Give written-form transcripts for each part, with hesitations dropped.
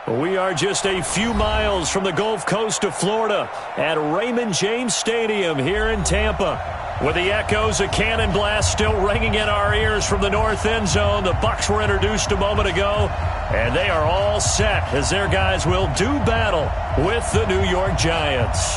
We are just a few miles from the Gulf Coast of Florida at Raymond James Stadium here in Tampa. With the echoes of cannon blast still ringing in our ears from the north end zone, the Bucs were introduced a moment ago, and they are all set as their guys will do battle with the New York Giants.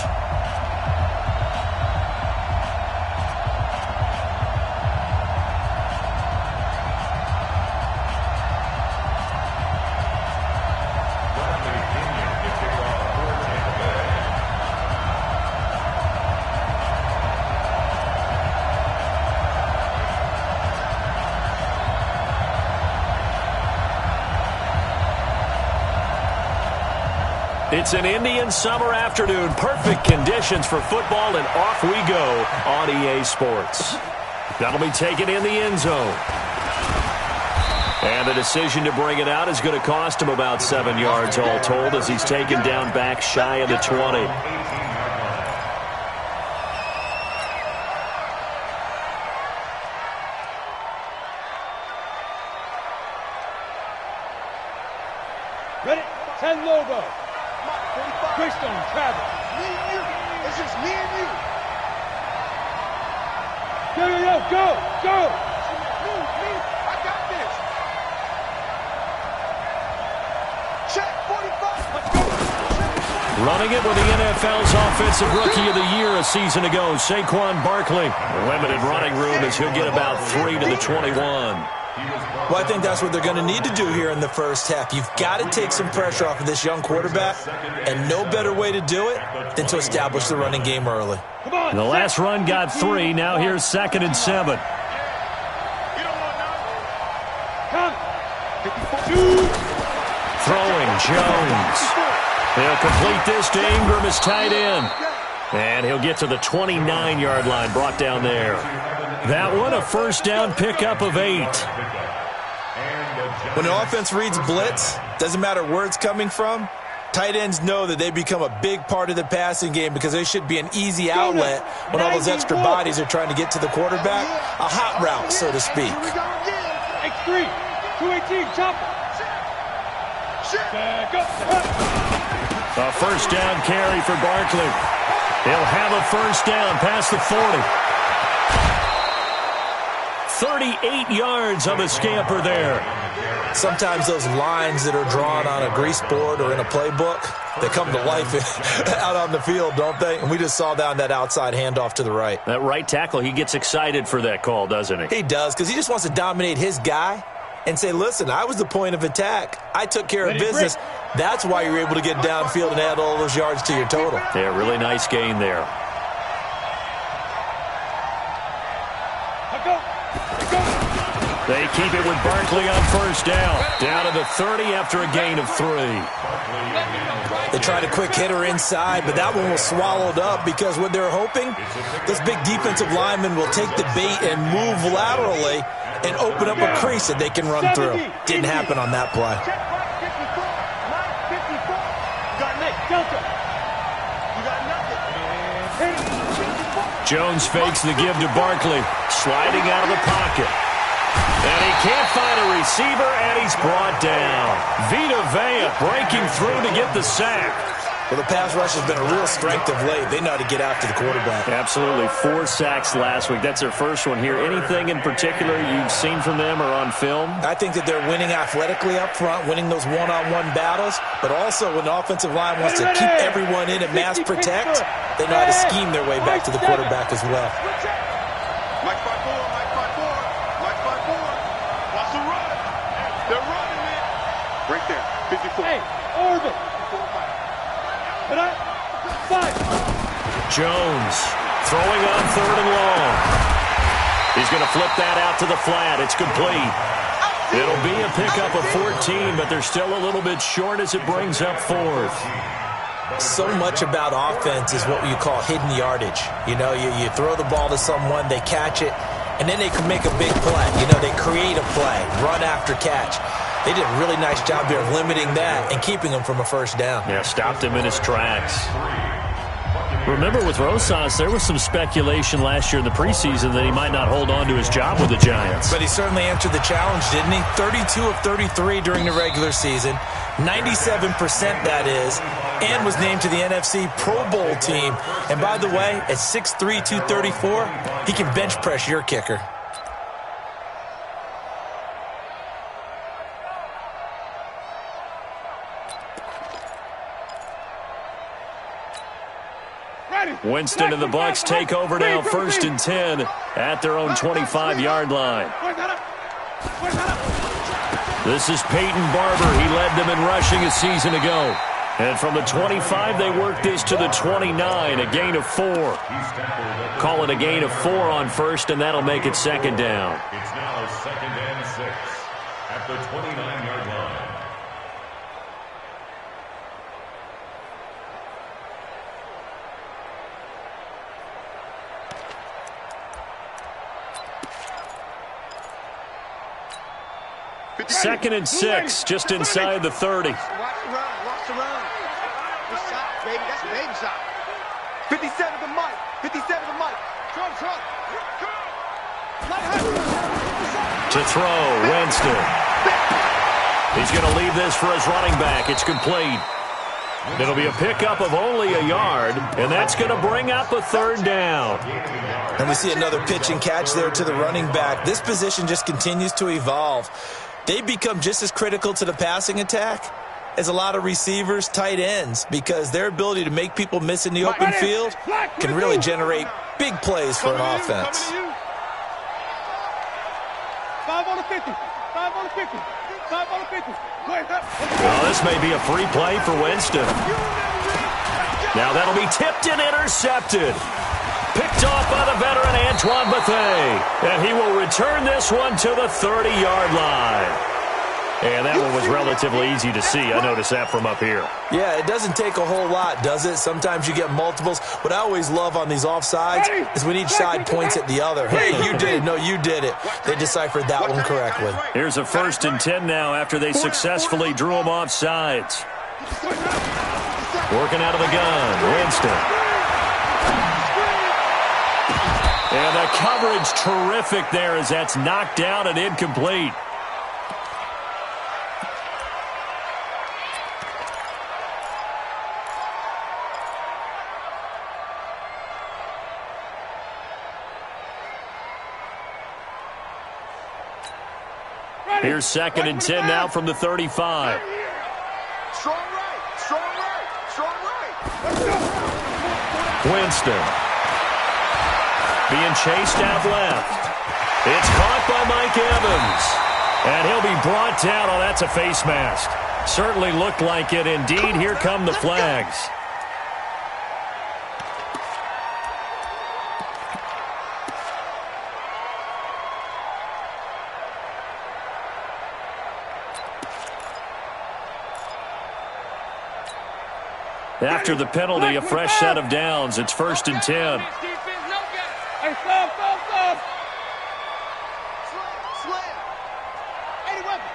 It's an Indian summer afternoon. Perfect conditions for football, and off we go on EA Sports. That'll be taken in the end zone. And the decision to bring it out is going to cost him about 7 yards all told as he's taken down back shy of the 20. Ready? 10 logo. Christian, Travis. Me and you. It's just me and you. Go. Me. I got this. Check 45. Let's go. Running it with the NFL's Offensive Rookie of the Year a season ago, Saquon Barkley. Limited running room as he'll get about 3 to the 21. Well, I think that's what they're going to need to do here in the first half. You've got to take some pressure off of this young quarterback, and no better way to do it than to establish the running game early. The last run got 3. Now here's 2nd and 7. Throwing Jones. He'll complete this to Ingram as tight end. And he'll get to the 29-yard line, brought down there. That one, a first down pickup of 8. When an offense reads blitz, doesn't matter where it's coming from, tight ends know that they become a big part of the passing game because they should be an easy outlet when all those extra bodies are trying to get to the quarterback. A hot route, so to speak. X3, 218, chop. A first down carry for Barkley. He'll have a first down past the 40. 38 yards on the scamper there. Sometimes those lines that are drawn on a grease board or in a playbook, they come to life out on the field, don't they? And we just saw that on that outside handoff to the right. That right tackle, he gets excited for that call, doesn't he? He does, because he just wants to dominate his guy and say, listen, I was the point of attack. I took care of business. That's why you're able to get downfield and add all those yards to your total. Yeah, really nice gain there. They keep it with Barkley on first down. Down to the 30 after a gain of 3. They tried a quick hitter inside, but that one was swallowed up because what they're hoping, this big defensive lineman will take the bait and move laterally and open up a crease that they can run through. Didn't happen on that play. Jones fakes the give to Barkley, sliding out of the pocket. And he can't find a receiver, and he's brought down. Vita Vea breaking through to get the sack. Well, the pass rush has been a real strength of late. They know how to get after the quarterback. Absolutely. 4 sacks last week. That's their first one here. Anything in particular you've seen from them or on film? I think that they're winning athletically up front, winning those one-on-one battles, but also when the offensive line wants to keep everyone in and mass protect, they know how to scheme their way back to the quarterback as well. Mike 5-4. Watch the run. They're running it. Right there. 54. Hey, orbit. Jones throwing on 3rd and long. He's going to flip that out to the flat. It's complete. It'll be a pickup of 14, but they're still a little bit short as it brings up 4th. So much about offense is what you call hidden yardage. You know, you throw the ball to someone, they catch it, and then they can make a big play. You know, they create a play, run after catch. They did a really nice job here of limiting that and keeping him from a first down. Yeah, stopped him in his tracks. Remember, with Rosas, there was some speculation last year in the preseason that he might not hold on to his job with the Giants. But he certainly answered the challenge, didn't he? 32 of 33 during the regular season, 97% that is, and was named to the NFC Pro Bowl team. And by the way, at 6'3", 234, he can bench press your kicker. Winston and the Bucs take over now, 1st and 10 at their own 25-yard line. This is Peyton Barber. He led them in rushing a season ago. And from the 25, they work this to the 29, a gain of 4. Call it a gain of 4 on 1st, and that'll make it 2nd down. It's now 2nd and 6 at the 29-yard line. Second and 6, just inside the 30. Watch the run. Watch the run. Good shot, baby. That's a baby shot. 57 to Mike. 57 to Mike. Trump. To throw, Winston. He's going to leave this for his running back. It's complete. It'll be a pickup of only a yard, and that's going to bring up a 3rd down. And we see another pitch and catch there to the running back. This position just continues to evolve. They become just as critical to the passing attack as a lot of receivers, tight ends, because their ability to make people miss in the open field can really generate big plays for an offense. 5 on the 50. 5 on the 50. 5 on the 50. Well, this may be a free play for Winston. Now that'll be tipped and intercepted. Picked off by the veteran Antoine Bethea. And he will return this one to the 30-yard line. And that one was relatively easy to see. I noticed that from up here. Yeah, it doesn't take a whole lot, does it? Sometimes you get multiples. What I always love on these offsides is when each side points at the other. Hey, you did it. No, you did it. They deciphered that one correctly. Here's a 1st and 10 now after they successfully drew him off sides. Working out of the gun, Winston. And the coverage terrific there as that's knocked down and incomplete. Here's 2nd and 10 now from the 35. Strong right. Strong right. Strong right. Winston. Being chased out left. It's caught by Mike Evans. And he'll be brought down. Oh, that's a face mask. Certainly looked like it. Indeed, here come the flags. After the penalty, a fresh set of downs. It's 1st and 10. Hey, stop. Slam. 80 weapon.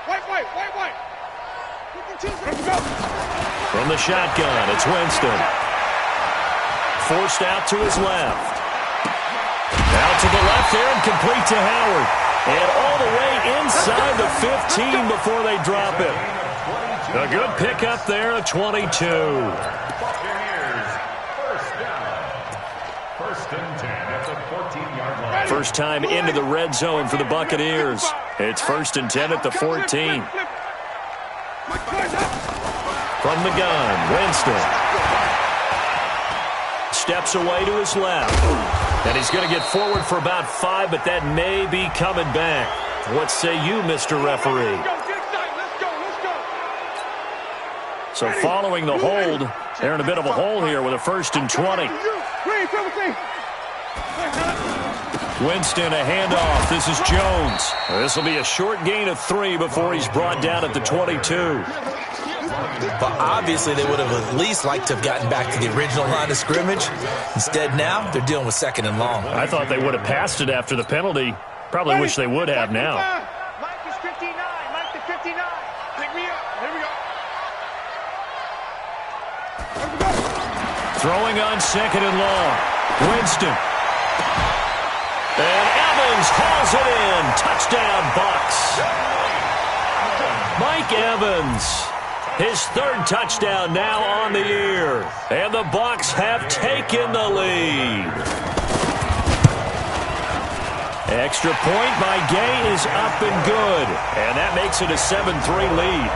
Wait. 52. Let's go. From the shotgun, it's Winston. Forced out to his left. Out to the left there and complete to Howard. And all the way inside the 15 before they drop it. A good pickup there of 22. Buccaneers, 1st down. 1st and 10 at the 14-yard line. First time into the red zone for the Buccaneers. It's 1st and 10 at the 14. From the gun, Winston. Steps away to his left. And he's going to get forward for about 5, but that may be coming back. What say you, Mr. Referee? So following the hold, they're in a bit of a hole here with a 1st and 20. Winston, a handoff. This is Jones. This will be a short gain of 3 before he's brought down at the 22. But obviously they would have at least liked to have gotten back to the original line of scrimmage. Instead now, they're dealing with 2nd and long. I thought they would have passed it after the penalty. Probably wish they would have now. Mike is 59. Mike to 59. Pick me up. Here we go. Throwing on second and long. Winston. And Evans hauls it in. Touchdown, Bucs. Mike Evans. His third touchdown now on the year. And the Bucs have taken the lead. Extra point by Gay is up and good. And that makes it a 7-3 lead.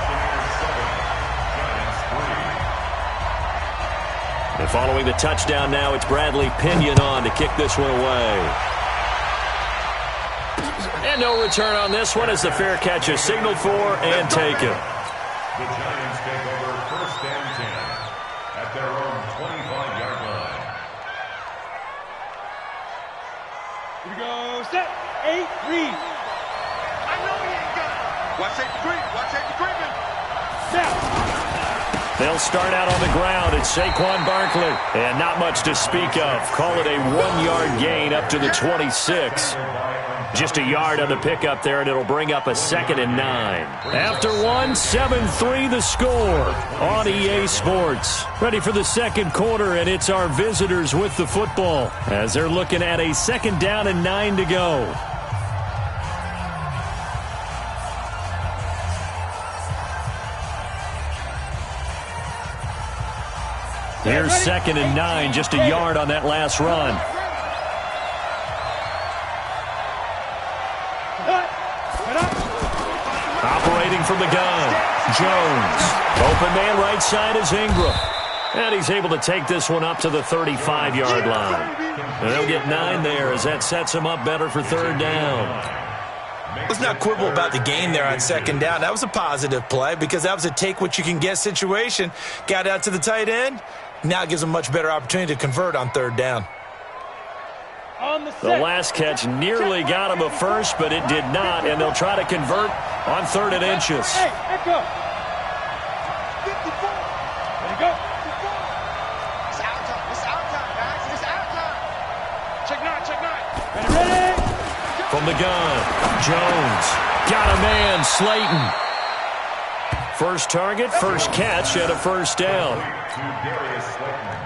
And following the touchdown now, it's Bradley Pinion on to kick this one away. And no return on this one as the fair catch is signaled for and taken. The Giants take over 1st and 10 at their own 25-yard line. Here we go. Set. 8, read. I know he ain't got it. Watch safety green. Watch safety green. Now. They'll start out on the ground. It's Saquon Barkley. And not much to speak of. Call it a 1-yard gain up to the 26. Just a yard on the pickup there, and it'll bring up a 2nd and 9. After 7-3 the score on EA Sports. Ready for the second quarter, and it's our visitors with the football as they're looking at a 2nd down and 9 to go. Here's 2nd and 9, just a yard on that last run. Operating from the gun, Jones. Open man right side is Ingram. And he's able to take this one up to the 35-yard line. And they'll get 9 there as that sets him up better for 3rd down. Let's not quibble about the gain there on 2nd down. That was a positive play because that was a take-what-you-can-get situation. Got out to the tight end. Now it gives them a much better opportunity to convert on 3rd down. The last catch nearly got him a first, but it did not, and they'll try to convert on 3rd and inches. Hey, echo. 54. Let it go. It's out time. It's out time, guys. It's out time. Check 9, check 9. Ready. From the gun, Jones. Got a man, Slayton. First target, first catch, and a 1st down.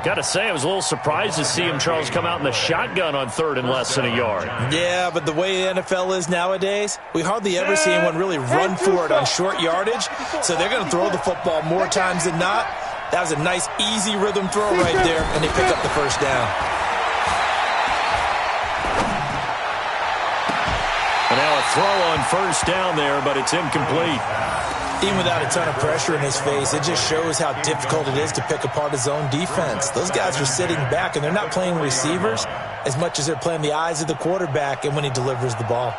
Got to say, I was a little surprised to see him, Charles, come out in the shotgun on 3rd and less than a yard. Yeah, but the way the NFL is nowadays, we hardly ever see anyone really run for it on short yardage. So they're going to throw the football more times than not. That was a nice, easy rhythm throw right there, and they pick up the 1st down. And now a throw on 1st down there, but it's incomplete. Even without a ton of pressure in his face, it just shows how difficult it is to pick apart his own defense. Those guys are sitting back, and they're not playing receivers as much as they're playing the eyes of the quarterback and when he delivers the ball.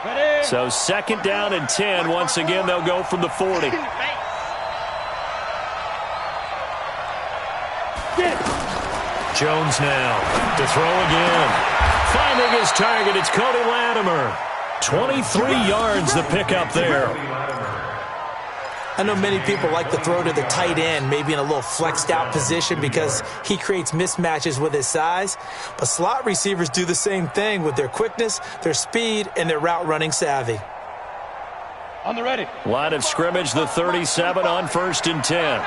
Ready. So 2nd down and 10. Once again, they'll go from the 40. Jones now to throw again. Finding his target, it's Cody Latimer. 23 yards the pickup there. I know many people like to throw to the tight end, maybe in a little flexed out position because he creates mismatches with his size. But slot receivers do the same thing with their quickness, their speed, and their route running savvy. On the ready. Line of scrimmage, the 37 on 1st and 10.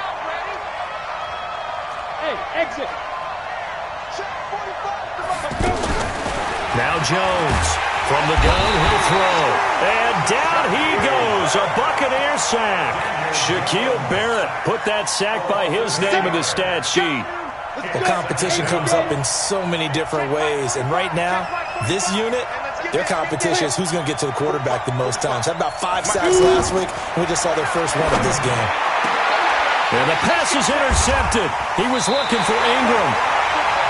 Hey, exit. Now Jones from the gun, he'll throw. And down he goes, a Buccaneer sack. Shaquille Barrett put that sack by his name in the stat sheet. Well, competition comes up in so many different ways. And right now, this unit, their competition is who's going to get to the quarterback the most times. Had about 5 sacks last week. We just saw their first one of this game. And the pass is intercepted. He was looking for Ingram.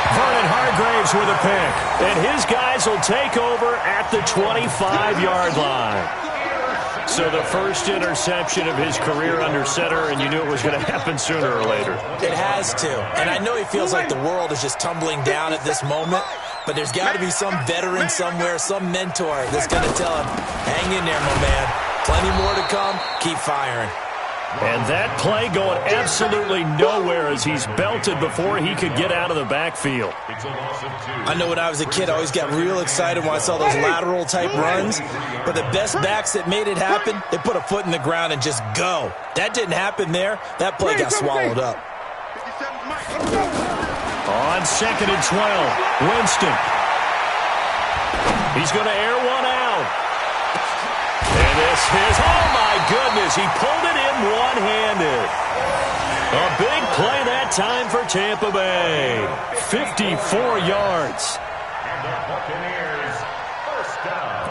Vernon Hargraves with a pick. And his guys will take over at the 25-yard line. So the first interception of his career under center, and you knew it was going to happen sooner or later. It has to. And I know he feels like the world is just tumbling down at this moment, but there's got to be some veteran somewhere, some mentor that's going to tell him, hang in there, my man. Plenty more to come. Keep firing. And that play going absolutely nowhere as he's belted before he could get out of the backfield. I know when I was a kid, I always got real excited when I saw those lateral-type runs. But the best backs that made it happen, they put a foot in the ground and just go. That didn't happen there. That play got swallowed up. On 2nd and 12, Winston. He's going to air one out. And this is, oh my goodness, he pulled it in one-handed. A big play that time for Tampa Bay. 54 yards. And the Buccaneers, first down.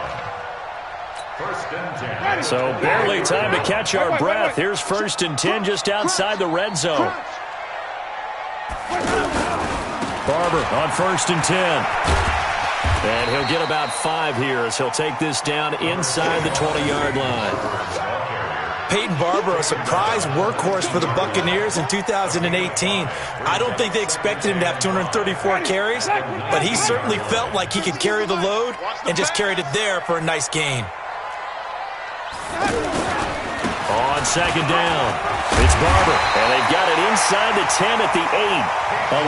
First and 10. So barely time to catch our breath. Here's 1st and 10 just outside the red zone. Barber on 1st and 10. And he'll get about 5 here as he'll take this down inside the 20-yard line. Peyton Barber, a surprise workhorse for the Buccaneers in 2018. I don't think they expected him to have 234 carries, but he certainly felt like he could carry the load and just carried it there for a nice gain. On 2nd down, it's Barber, and they've got it inside the 10 at the 8.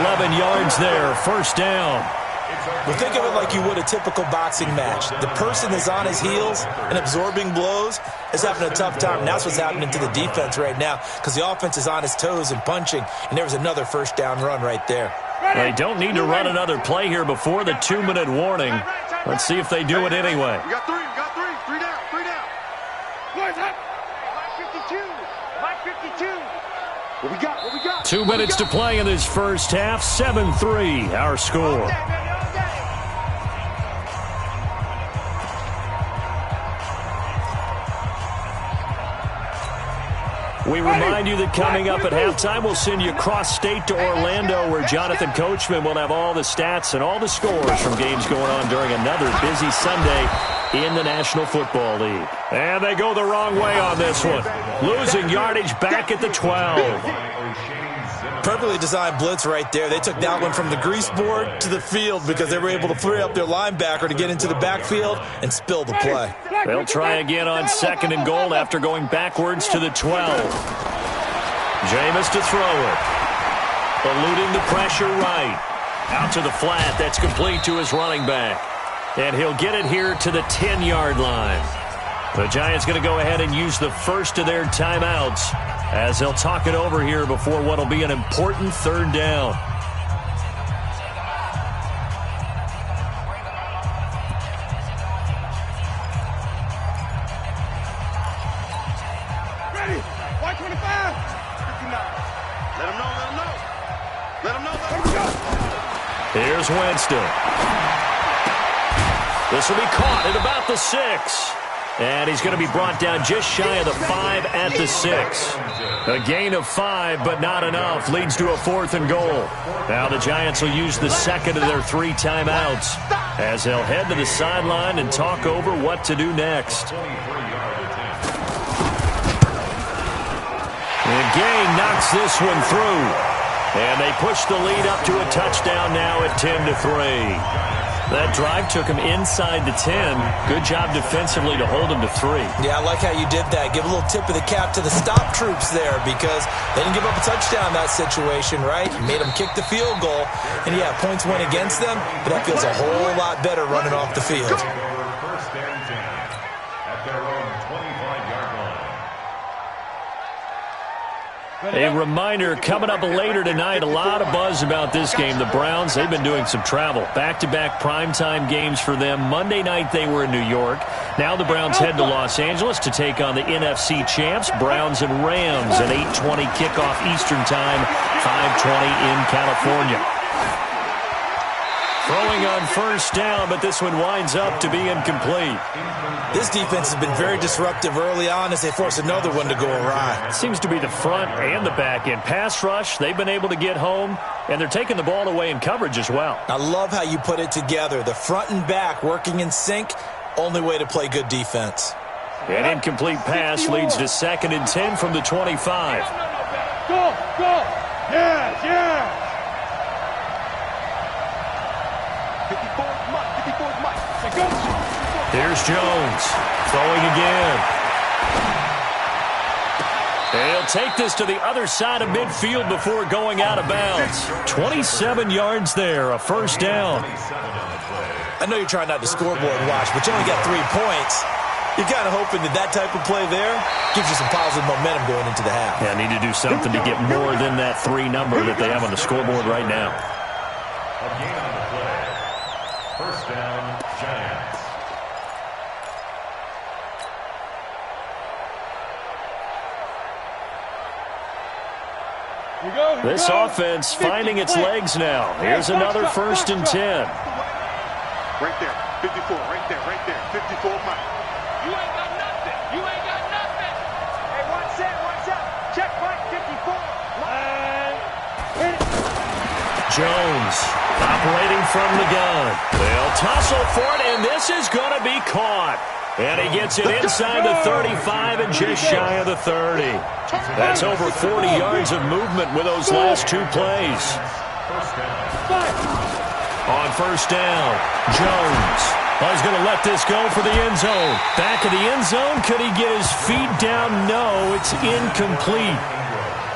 11 yards there, 1st down. Well, think of it like you would a typical boxing match. The person is on his heels and absorbing blows is having a tough time. And that's what's happening to the defense right now because the offense is on his toes and punching, and there was another 1st down run right there. They don't need to run another play here before the 2-minute warning. Let's see if they do it anyway. We got 3, we got 3. 3 down, 3 down. Mike 52. What we got, what we got? 2 minutes to play in this first half. 7-3, our score. We remind you that coming up at halftime, we'll send you cross-state to Orlando, where Jonathan Coachman will have all the stats and all the scores from games going on during another busy Sunday in the National Football League. And they go the wrong way on this one. Losing yardage back at the 12. Perfectly designed blitz right there. They took that one from the grease board to the field because they were able to free up their linebacker to get into the backfield and spill the play. They'll try again on 2nd and goal after going backwards to the 12. Jameis to throw it. Eluding the pressure right. Out to the flat. That's complete to his running back. And he'll get it here to the 10-yard line. The Giants going to go ahead and use the first of their timeouts as they'll talk it over here before what will be an important 3rd down. Ready? White 25. 59. Let him know, let him know. Let him know, let him know. Here's Winston. This will be caught at about the 6. And he's going to be brought down just shy of the 5 at the 6. A gain of 5, but not enough. Leads to a 4th and goal. Now the Giants will use the 2nd of their 3 timeouts as they'll head to the sideline and talk over what to do next. The gang knocks this one through. And they push the lead up to a touchdown now at 10-3. That drive took him inside the 10. Good job defensively to hold him to 3. Yeah, I like how you did that. Give a little tip of the cap to the stop troops there because they didn't give up a touchdown in that situation, right? Made them kick the field goal. And, yeah, points went against them, but that feels a whole lot better running off the field. First and 10 at their own 25-yard line. A reminder, coming up later tonight, a lot of buzz about this game. The Browns, they've been doing some travel. Back-to-back primetime games for them. Monday night they were in New York. Now the Browns head to Los Angeles to take on the NFC champs, Browns and Rams, an 8:20 kickoff Eastern time, 5:20 in California. Throwing on 1st down, but this one winds up to be incomplete. This defense has been very disruptive early on as they force another one to go awry. Seems to be the front and the back end. Pass rush, they've been able to get home, and they're taking the ball away in coverage as well. I love how you put it together. The front and back working in sync, only way to play good defense. An incomplete pass leads to 2nd and 10 from the 25. Go, go. Yes, yes. 54's Mike, 54's Mike. Here's Jones, throwing again. He'll take this to the other side of midfield before going out of bounds. 27 yards there, a first down. I know you're trying not to scoreboard watch, but you only got 3 points. You're kind of hoping that that type of play there gives you some positive momentum going into the half. Yeah, need to do something to get more than that 3 number that they have on the scoreboard right now. A gain on the play. First down, Giants. This offense finding its legs now. Here's another first and 10. Right there, 54, right there, 54, Mike. You ain't got nothing. You ain't got nothing. Hey, watch out. Check Mike, 54. Hit it. Jones operating from the gun. They'll tussle for it, and this is going to be caught. And he gets it inside the 35 and just shy of the 30. That's over 40 yards of movement with those last 2 plays. On first down, Jones. He's going to let this go for the end zone. Back of the end zone. Could he get his feet down? No, it's incomplete.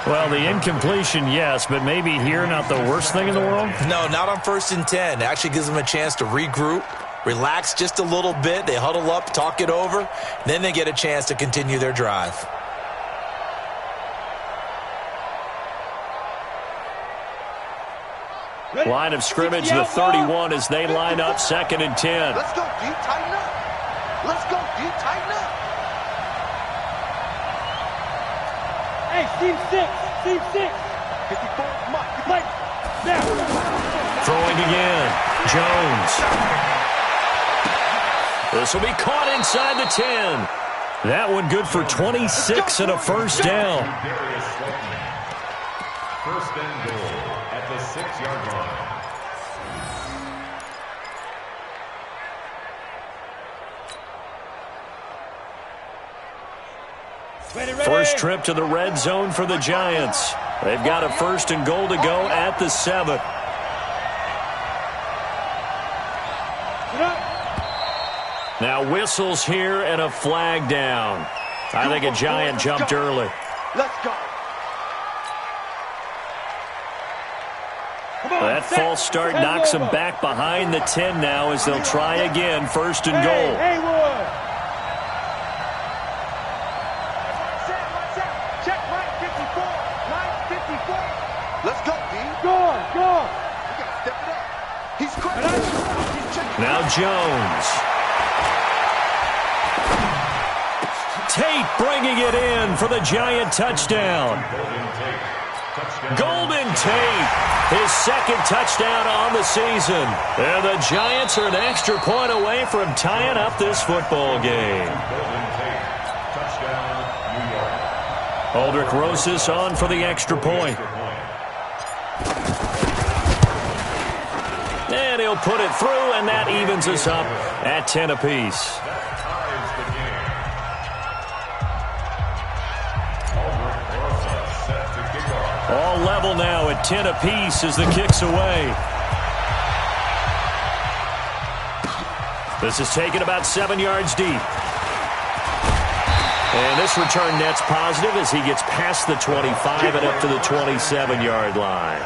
Well, the incompletion, yes, but maybe here not the worst thing in the world? No, not on first and 10. It actually gives them a chance to regroup, relax just a little bit. They huddle up, talk it over, then they get a chance to continue their drive. Line of scrimmage, the 31 as they line up, second and 10. Let's go, D, tighten up. Let's go, D, tighten up. Hey, Steve 6. 54, Mike, now. Throwing again, Jones. This will be caught inside the 10. That one good for 26 and a first down. First and goal at the 6-yard line. First trip to the red zone for the Giants. They've got a first and goal to go at the 7. Now whistles here and a flag down. I think a Giant jumped early. Let's go. That false start knocks them back behind the 10 now as they'll try again, first and goal. Haywood. Check Mike, 54. Mike, 54. Let's go, D. Go. We got to step it up. He's crazy. Now Jones. Tate bringing it in for the Giant touchdown. Golden Tate, his second touchdown on the season. And the Giants are an extra point away from tying up this football game. Aldrich Rosas on for the extra point. And he'll put it through, and that evens us up at 10 apiece. All level now at 10 apiece as the kick's away. This is taken about 7 yards deep. And this return net's positive as he gets past the 25 and up to the 27-yard line.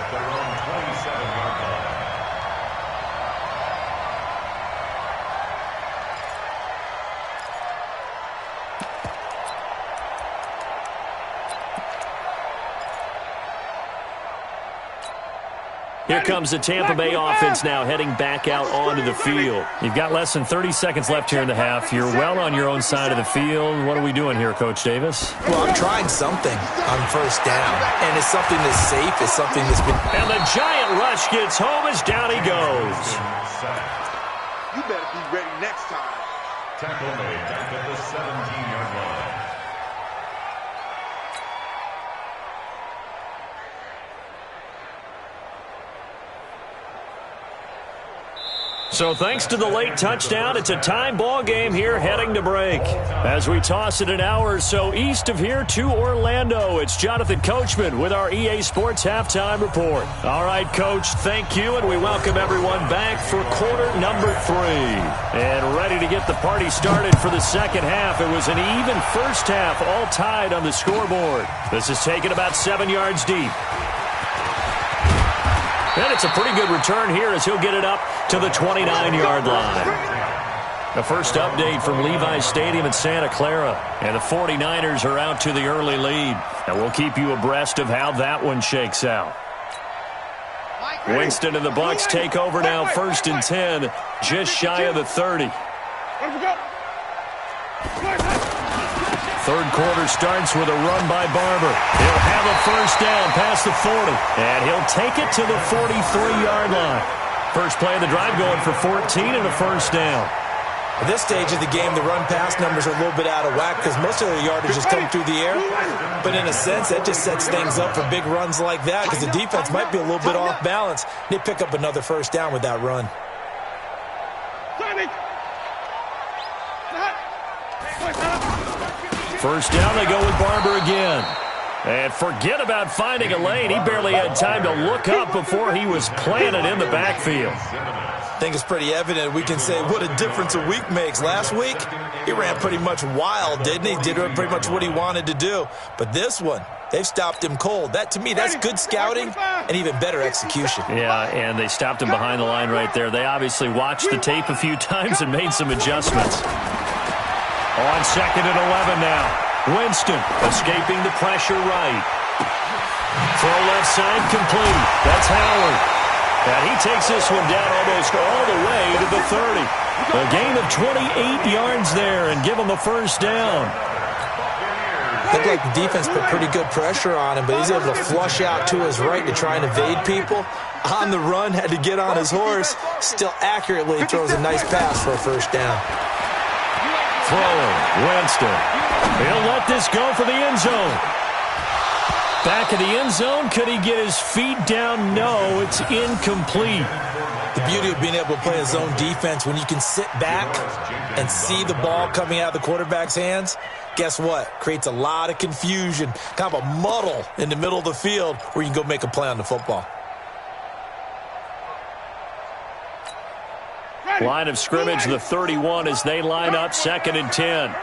Here comes the Tampa Bay offense now heading back out onto the field. You've got less than 30 seconds left here in the half. You're well on your own side of the field. What are we doing here, Coach Davis? Well, I'm trying something on first down, and it's something that's safe. It's something that's been... And the Giant rush gets home as down he goes. You better be ready next time. Tackle made back at the 17-yard line. So thanks to the late touchdown, it's a time ball game here heading to break. As we toss it an hour or so east of here to Orlando, it's Jonathan Coachman with our EA Sports Halftime Report. All right, Coach, thank you, and we welcome everyone back for quarter number 3. And ready to get the party started for the second half. It was an even first half, all tied on the scoreboard. This is taken about 7 yards deep. And it's a pretty good return here as he'll get it up to the 29-yard line. The first update from Levi's Stadium in Santa Clara. And the 49ers are out to the early lead. And we'll keep you abreast of how that one shakes out. Winston and the Bucs take over now, 1st and 10, just shy of the 30. Third quarter starts with a run by Barber. He'll have a first down past the 40, and he'll take it to the 43-yard line. First play of the drive going for 14 and a first down. At this stage of the game, the run-pass numbers are a little bit out of whack because most of the yardage has come through the air. But in a sense, that just sets things up for big runs like that because the defense might be a little bit off balance. They pick up another first down with that run. First down, they go with Barber again. And forget about finding a lane. He barely had time to look up before he was planted in the backfield. I think it's pretty evident. We can say what a difference a week makes. Last week, he ran pretty much wild, didn't he? Did pretty much what he wanted to do. But this one, they've stopped him cold. That, to me, that's good scouting and even better execution. Yeah, and they stopped him behind the line right there. They obviously watched the tape a few times and made some adjustments. On 2nd and 11 now. Winston escaping the pressure right. Throw left side complete. That's Howard. And he takes this one down almost all the way to the 30. A gain of 28 yards there and give him the first down. Looked like the defense put pretty good pressure on him, but he's able to flush out to his right to try and evade people. On the run, had to get on his horse. Still accurately throws a nice pass for a first down. Throwing, Winston. He'll let this go for the end zone. Back in the end zone, could he get his feet down? No, it's incomplete. The beauty of being able to play a zone defense when you can sit back and see the ball coming out of the quarterback's hands, guess what? Creates a lot of confusion, kind of a muddle in the middle of the field where you can go make a play on the football. Line of scrimmage, the 31 as they line up, 2nd and 10.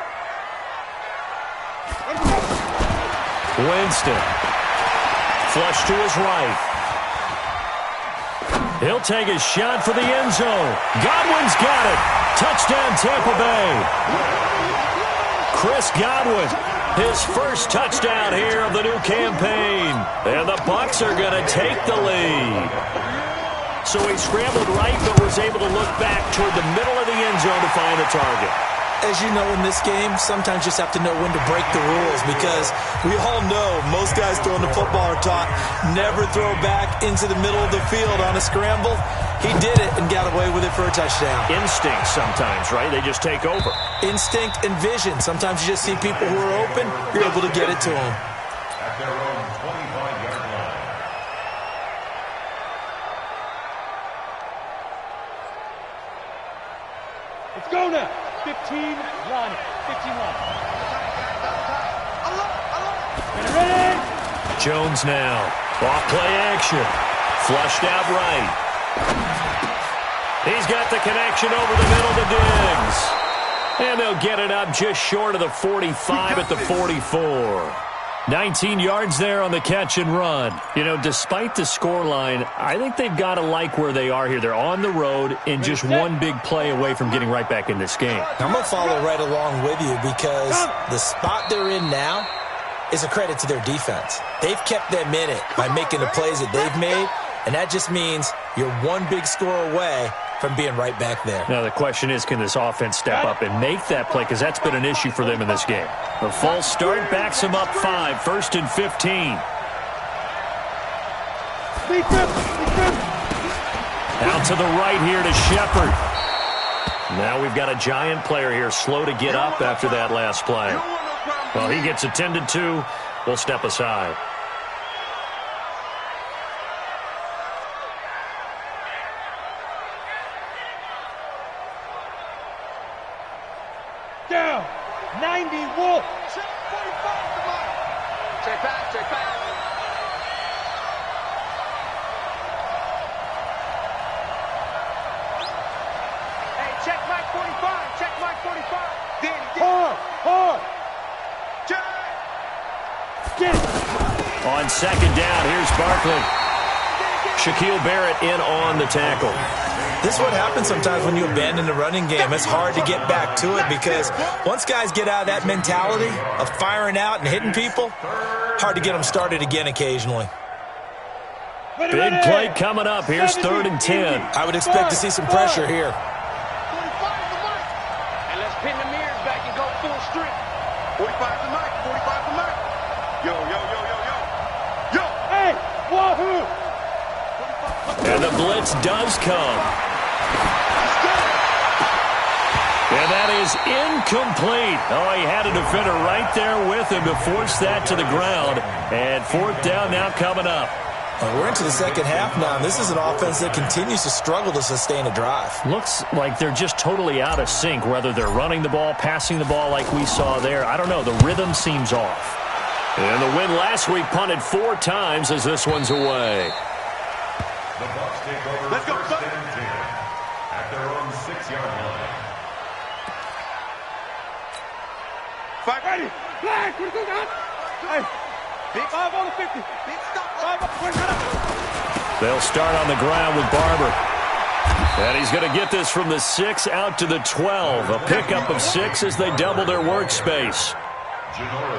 Winston. Flush to his right. He'll take a shot for the end zone. Godwin's got it. Touchdown, Tampa Bay. Chris Godwin, his first touchdown here of the new campaign. And the Bucs are going to take the lead. So he scrambled right, but was able to look back toward the middle of the end zone to find the target. As you know, in this game, sometimes you just have to know when to break the rules because we all know most guys throwing the football are taught never throw back into the middle of the field on a scramble. He did it and got away with it for a touchdown. Instinct sometimes, right? They just take over. Instinct and vision. Sometimes you just see people who are open, you're able to get it to them. At their own 25-yard line. Let's go now. 15, line. 15 line. Ready? Jones now. Off play action. Flushed out right. He's got the connection over the middle to Diggs. And they'll get it up just short of the 45 at the 44. 19 yards there on the catch and run. You know, despite the scoreline, I think they've got to like where they are here. They're on the road and just one big play away from getting right back in this game. I'm going to follow right along with you because the spot they're in now is a credit to their defense. They've kept them in it by making the plays that they've made, and that just means you're one big score away from being right back there. Now, the question is, can this offense step up and make that play? Because that's been an issue for them in this game. The false start backs them up 5, 1st and 15. Out to the right here to Shepard. Now we've got a giant player here, slow to get up after that last play. Well, he gets attended to. We'll step aside. down. 90 Wolf. Check 45 to Mike. Check back, check back. Hey, check Mike 45. Check Mike 45. Hard. Check. Get it. On second down, here's Barkley. Shaquille Barrett in on the tackle. This is what happens sometimes when you abandon the running game. It's hard to get back to it because once guys get out of that mentality of firing out and hitting people, hard to get them started again occasionally. Big play coming up. Here's 3rd and 10. I would expect to see some pressure here. 45 to Mike. And let's pin the mirrors back and go full strength. 45 to Mike. 45 to Mike. Yo. Hey, wahoo. And the blitz does come. And that is incomplete. Oh, he had a defender right there with him to force that to the ground. And 4th down now coming up. We're into the second half now, and this is an offense that continues to struggle to sustain a drive. Looks like they're just totally out of sync, whether they're running the ball, passing the ball like we saw there. I don't know. The rhythm seems off. And the win last week punted 4 times as this one's away. The Bucs take over. Let's go, 1st and 10 at their own 6-yard line. Fight ready. Flag. What you got? Hey. Big 5 on the 50. Big stop. 5 up. They'll start on the ground with Barber. And he's going to get this from the 6 out to the 12. A pickup of 6 as they double their workspace.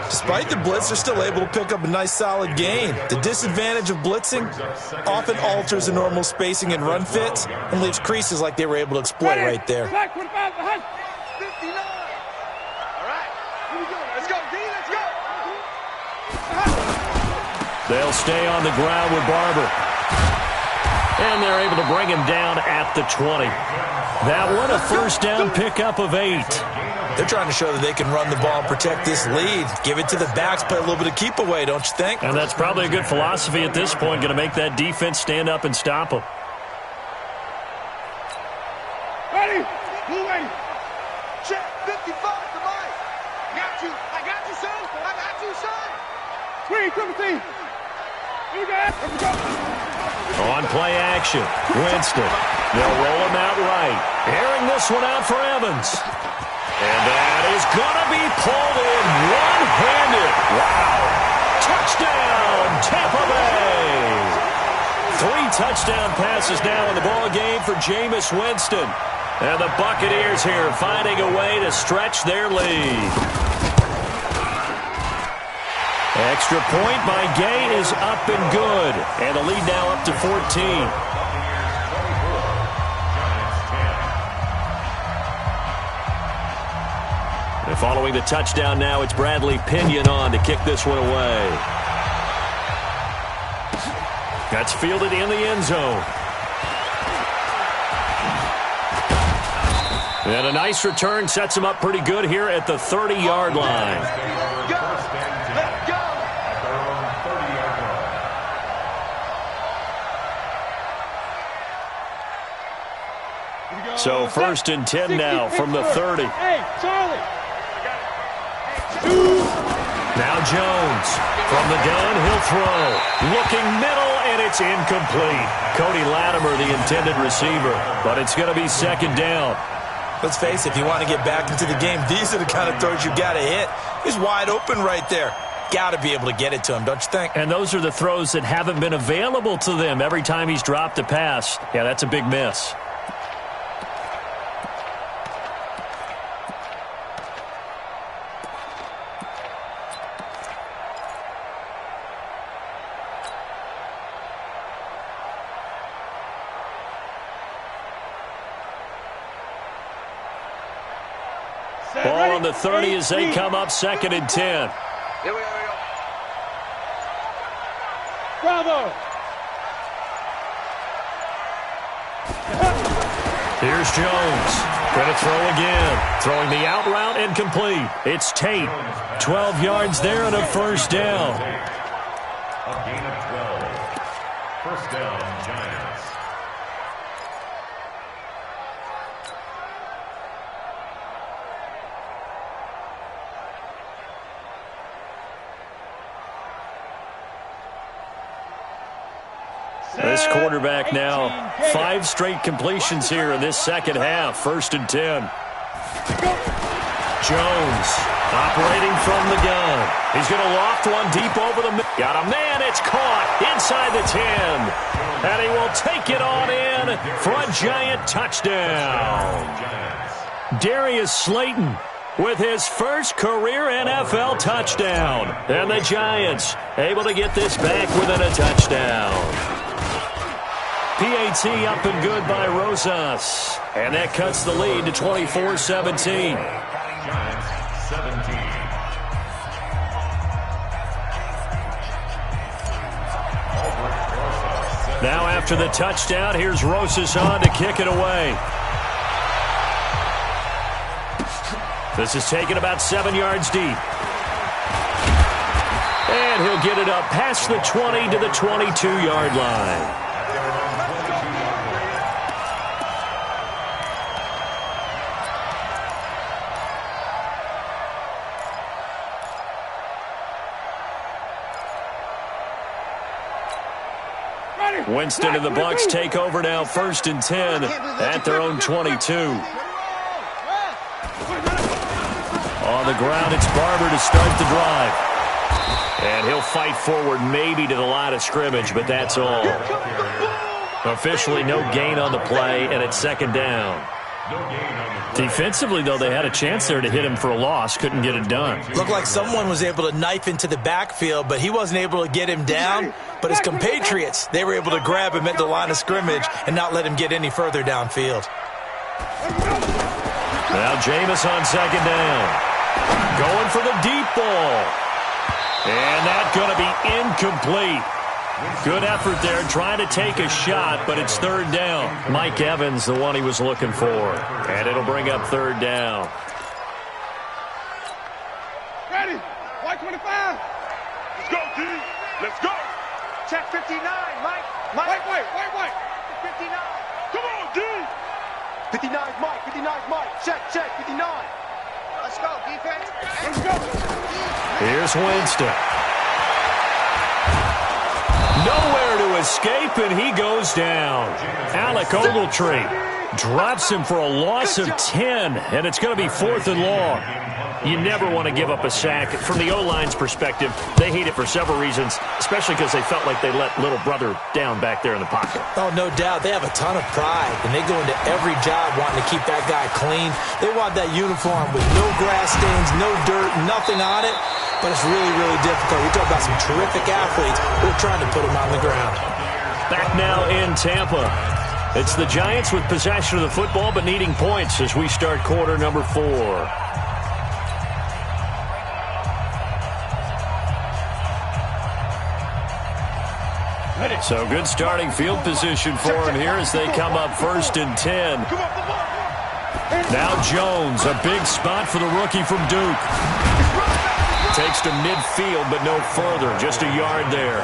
Despite the blitz, they're still able to pick up a nice solid gain. The disadvantage of blitzing often alters the normal spacing and run fits and leaves creases like they were able to exploit right there. Flag 45 behind. 59. All right. Here we go. Let's go, D. Let's go. They'll stay on the ground with Barber. And they're able to bring him down at the 20. That one, a 1st down pickup of 8. They're trying to show that they can run the ball and protect this lead. Give it to the backs, play a little bit of keep away, don't you think? And that's probably a good philosophy at this point, going to make that defense stand up and stop them. Ready. Blue ready. Check 55 to Mike. Got you. I got you, son. I got you, son. Screen, triple team. Here we go. Here we go. On play action, Winston. They'll roll him out right. Airing this one out for Evans. And that is going to be pulled in one-handed. Wow. Touchdown, Tampa Bay. 3 touchdown passes now in the ball game for Jameis Winston. And the Buccaneers here finding a way to stretch their lead. Extra point by Gay is up and good. And the lead now up to 14. And following the touchdown now, it's Bradley Pinion on to kick this one away. That's fielded in the end zone. And a nice return sets him up pretty good here at the 30-yard line. So 1st and 10 now from the 30. Hey, Charlie. Now Jones from the gun, he'll throw. Looking middle, and it's incomplete. Cody Latimer, the intended receiver, but it's going to be 2nd down. Let's face it, if you want to get back into the game, these are the kind of throws you got to hit. He's wide open right there. Got to be able to get it to him, don't you think? And those are the throws that haven't been available to them every time he's dropped a pass. Yeah, that's a big miss. Ball on the 30 as they come up 2nd and 10. Here we go. Bravo. Here's Jones. Going to throw again. Throwing the out route and complete. It's Tate. 12 yards there and a 1st down. A gain of 12. 1st down, Giants. This quarterback now 5 straight completions here in this second half. 1st and 10. Jones operating from the gun. He's going to loft one deep over the middle. Got a man. It's caught inside the 10. And he will take it on in for a Giant touchdown. Darius Slayton with his first career NFL touchdown. And the Giants able to get this back within a touchdown. PAT up and good by Rosas. And that cuts the lead to 24-17. Now after the touchdown, here's Rosas on to kick it away. This is taken about 7 yards deep. And he'll get it up past the 20 to the 22-yard line. Winston and the Bucs take over now, 1st and 10 at their own 22. On the ground, it's Barber to start the drive. And he'll fight forward maybe to the line of scrimmage, but that's all. Officially no gain on the play, and it's 2nd down. Defensively, though, they had a chance there to hit him for a loss. Couldn't get it done. Looked like someone was able to knife into the backfield, but he wasn't able to get him down. But his compatriots, they were able to grab him at the line of scrimmage and not let him get any further downfield. Now Jameis on 2nd down. Going for the deep ball. And that's going to be incomplete. Good effort there, trying to take a shot, but it's 3rd down. Mike Evans, the one he was looking for. And it'll bring up 3rd down. Ready? White 25. Let's go, D. Let's go. Check 59, Mike. White. 59. Come on, D. 59's Mike. 59's Mike. Check, 59. Let's go, defense. Let's go. Here's Winston. Nowhere to escape, and he goes down. Alec Ogletree drops him for a loss of 10, and it's going to be 4th and long. You never want to give up a sack. From the O-line's perspective, they hate it for several reasons, especially because they felt like they let little brother down back there in the pocket. Oh, no doubt. They have a ton of pride, and they go into every job wanting to keep that guy clean. They want that uniform with no grass stains, no dirt, nothing on it. But it's really, really difficult. We talk about some terrific athletes. We're trying to put them on the ground. Back now in Tampa. It's the Giants with possession of the football, but needing points as we start quarter number 4. So good starting field position for him here as they come up 1st and 10. Now Jones, a big spot for the rookie from Duke. Takes to midfield, but no further. Just a yard there.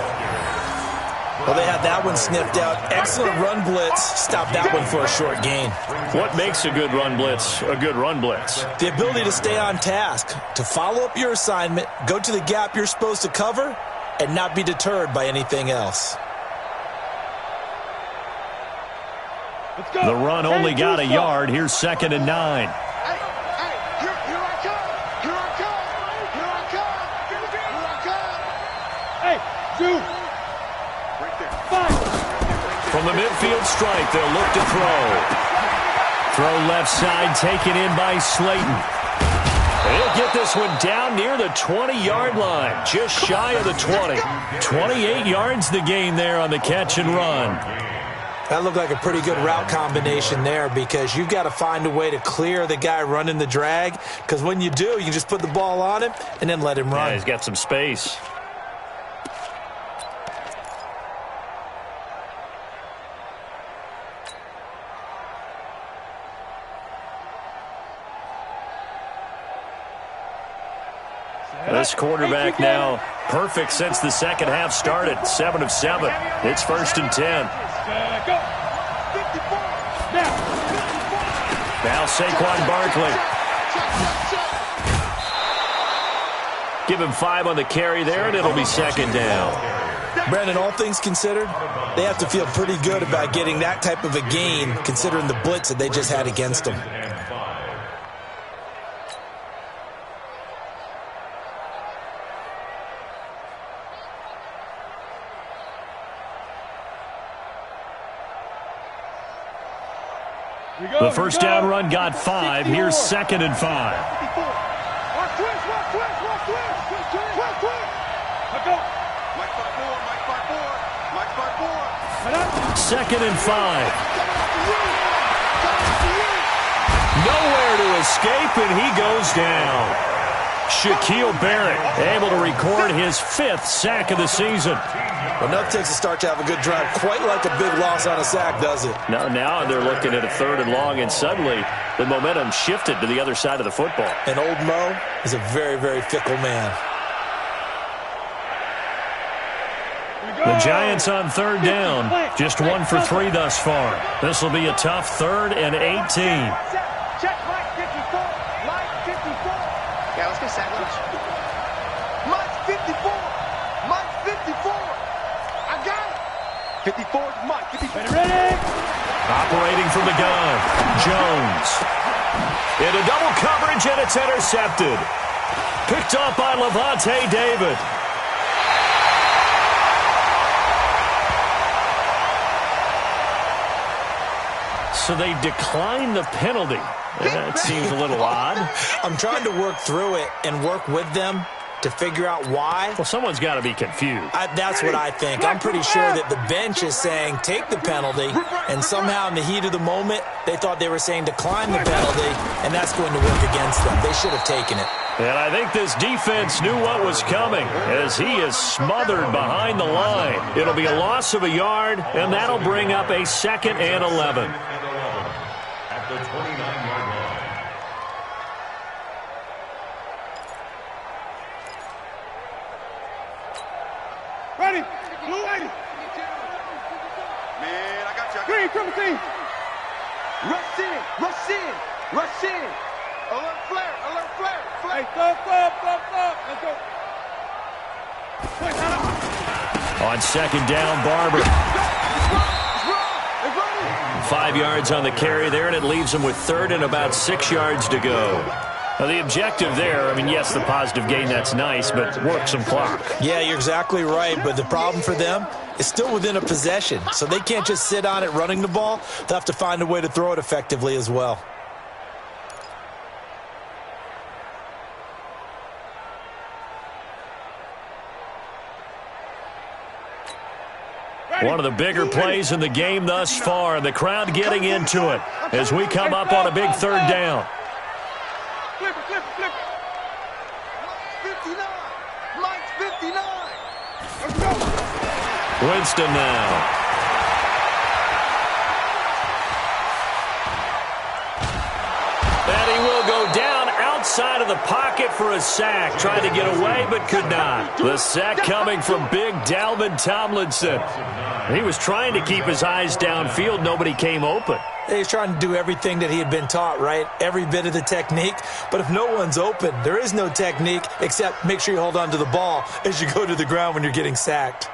Well, they had that one sniffed out. Excellent run blitz. Stop that one for a short gain. What makes a good run blitz a good run blitz? The ability to stay on task, to follow up your assignment, go to the gap you're supposed to cover, and not be deterred by anything else. The run only got a yard. Here's 2nd and 9. From the midfield stripe, they'll look to throw. Throw left side, taken in by Slayton. He'll get this one down near the 20-yard line, just shy of the 20. 28 yards the gain there on the catch and run. That looked like a pretty good route combination there because you've got to find a way to clear the guy running the drag, because when you do, you can just put the ball on him and then let him run. Yeah, he's got some space. This quarterback now perfect since the second half started. 7 of 7. It's 1st and 10. Now Saquon Barkley. Give him 5 on the carry there, and it'll be 2nd down. Brandon, all things considered, they have to feel pretty good about getting that type of a gain considering the blitz that they just had against them. The first down run got 5. Here's 2nd and 5. Second and 5. Nowhere to escape, and he goes down. Shaquille Barrett able to record his 5th sack of the season. Well, nothing takes a start to have a good drive quite like a big loss on a sack, does it? Now they're looking at a 3rd and long, and suddenly the momentum shifted to the other side of the football. And old Mo is a very, very fickle man. The Giants on 3rd down. Just 1 for 3 thus far. This will be a tough 3rd and 18. Check Mike 54. Mike 54. Yeah, let's get sack lunch. Mike 54. Mike 54. I got it. 54 is Mike. 54. Ready? Operating from the gun. Jones. Into double coverage, and it's intercepted. Picked up by Levante David. So they decline the penalty. That seems a little odd. I'm trying to work through it and work with them to figure out why. Well, someone's got to be confused. That's what I think. I'm pretty sure that the bench is saying take the penalty, and somehow in the heat of the moment, they thought they were saying decline the penalty, and that's going to work against them. They should have taken it. And I think this defense knew what was coming as he is smothered behind the line. It'll be a loss of a yard, and that'll bring up a 2nd and 11. At the 29-yard line. Ready. Blue 80. Man, I got you. Green, triple team. Rush in. Rush in. Rush in. Alert flare. Alert flare. Hey, stop. Let's go. Wait, hold on. On 2nd down, Barber. It's running. 5 yards on the carry there, and it leaves them with 3rd and about 6 yards to go. Now, the objective there, I mean, yes, the positive gain, that's nice, but work some clock. Yeah, you're exactly right, but the problem for them is still within a possession, so they can't just sit on it running the ball. They'll have to find a way to throw it effectively as well. One of the bigger plays in the game thus far, and the crowd getting into it as we come up on a big 3rd down. Flip it. Mike's 59. Mike's 59. Let's go. Winston now. And he will go down outside of the pocket for a sack. Tried to get away, but could not. The sack coming from big Dalvin Tomlinson. He was trying to keep his eyes downfield. Nobody came open. He's trying to do everything that he had been taught, right? Every bit of the technique. But if no one's open, there is no technique except make sure you hold on to the ball as you go to the ground when you're getting sacked.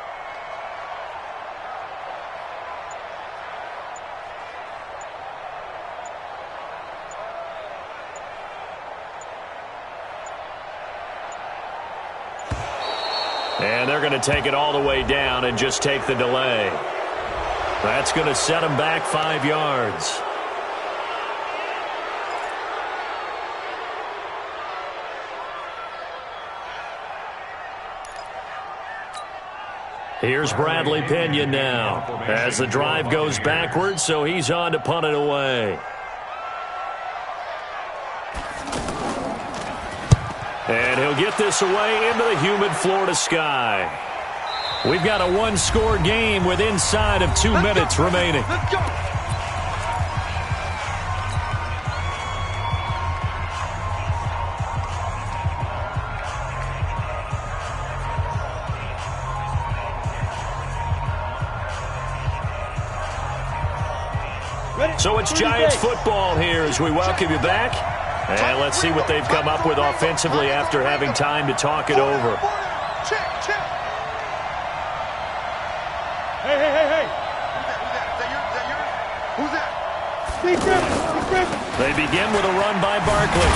And they're going to take it all the way down and just take the delay. That's going to set them back 5 yards. Here's Bradley Pinion now as the drive goes backwards, so he's on to punt it away. And he'll get this away into the humid Florida sky. We've got a one-score game with inside of 2 minutes remaining. Let's go. So it's Giants football here as we welcome you back. And let's see what they've come up with offensively after having time to talk it over. Check. Hey, hey, hey, hey. Who's that? Is that yours? Is that yours? Who's that? Steve Griffin. They begin with a run by Barkley.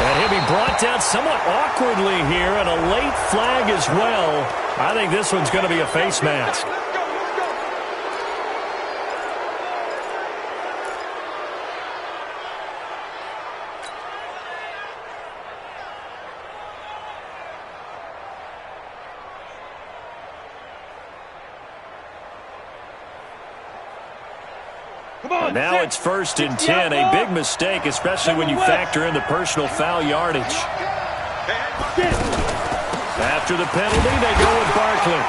And he'll be brought down somewhat awkwardly here, and a late flag as well. I think this one's going to be a face mask. Now it's 1st and 10, a big mistake, especially when you factor in the personal foul yardage. After the penalty, they go with Barkley.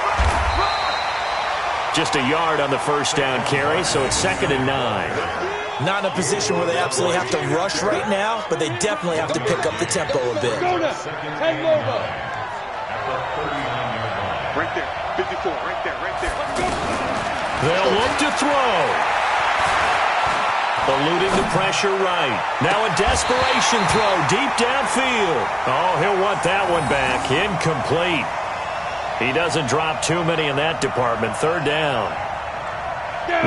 Just a yard on the first down carry, so it's 2nd and 9. Not in a position where they absolutely have to rush right now, but they definitely have to pick up the tempo a bit. Right there, 54, right there, right there. They'll look to throw. Eluding the pressure right. Now a desperation throw deep downfield. Oh, he'll want that one back. Incomplete. He doesn't drop too many in that department. 3rd down.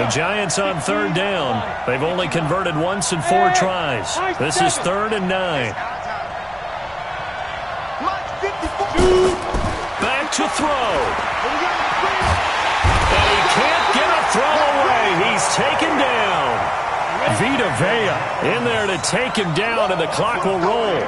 The Giants on 3rd down. They've only converted once in 4 tries. This is 3rd and 9. Back to throw. And he can't get a throw away. He's taken down. Vita Vea in there to take him down, and the clock will roll.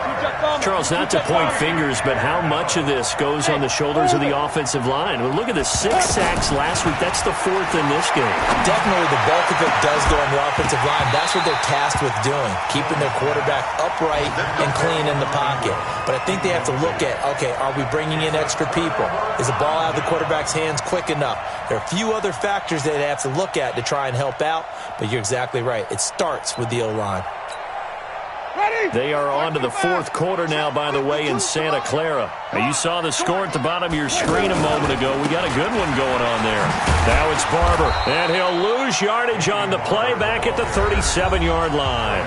Charles, not to point fingers, but how much of this goes on the shoulders of the offensive line? Well, look at the 6 sacks last week. That's the 4th in this game. Definitely the bulk of it does go on the offensive line. That's what they're tasked with doing, keeping their quarterback upright and clean in the pocket. But I think they have to look at, okay, are we bringing in extra people? Is the ball out of the quarterback's hands quick enough? There are a few other factors that they have to look at to try and help out, but you're exactly right. It starts with the O-line. They are on to the 4th quarter now, by the way, in Santa Clara. Now, you saw the score at the bottom of your screen a moment ago. We got a good one going on there. Now it's Barber, and he'll lose yardage on the play back at the 37-yard line.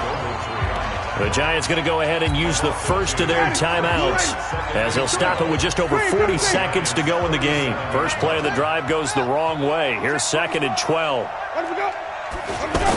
The Giants going to go ahead and use the first of their timeouts as they'll stop it with just over 40 seconds to go in the game. First play of the drive goes the wrong way. Here's 2nd and 12.